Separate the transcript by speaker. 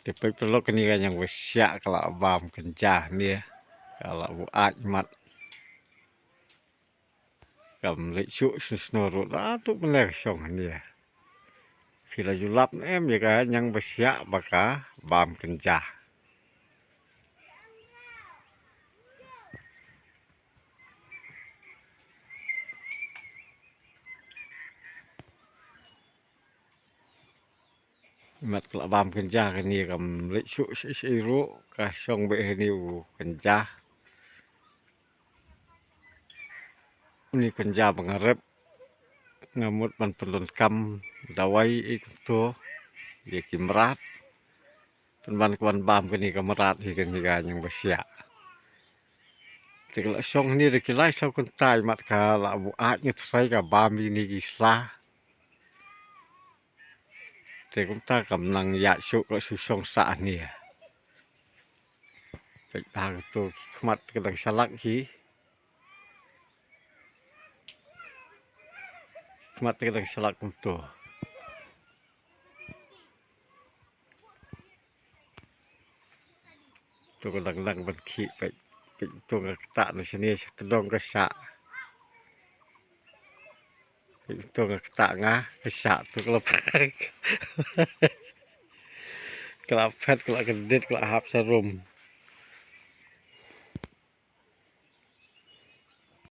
Speaker 1: Tapi pelok ni kan yang besyak kalau abam kencah dia. Kalau buat mat kam lek syuk susnorut lah tu benar song dia. Sila julap em ya kan yang besyak baka bam kencah. Mat kalau bam kencah kan ni kam lek syuk siru ka song be ni kencah. Ni kencah pengarep ngamut man pelun kam dawai itu ya kimrat. Penban kuan bam kini kemerat hikan kan yang besyak. Kalau song ni dekilai sau kentai mat kala buat ngetrai ka bam ini kislah. Thì chúng ta cầm năng dạ số có sự song xạ nè phải ba cái tôi mặt cái đằng xa lắc khí mặt cái đằng xa lắc cũng tôi có đằng vật khí phải tôi cái tạ nó sẽ nè tôi đông cái xạ tôi cái tạ ngá cái xạ tôi cái lập cái đít cái hấp sa rum